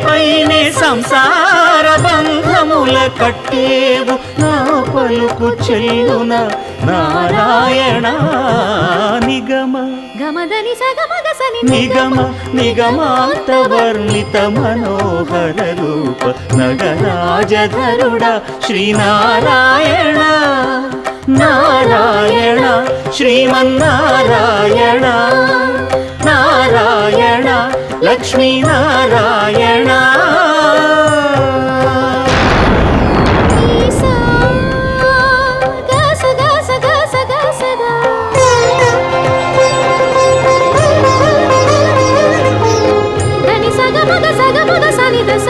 పైనే సంసార బంధముల కట్టేవు నా పలుకు చెల్లున నారాయణ నిగమ గమదని సగమగసని నిగమ నిగమాంత వర్ణిత మనోహర రూప నగరాజధరుడ శ్రీనారాయణ నారాయణ శ్రీమన్నారాయణ నారాయణ లక్ష్మీనారాయణ సగమగ సని దస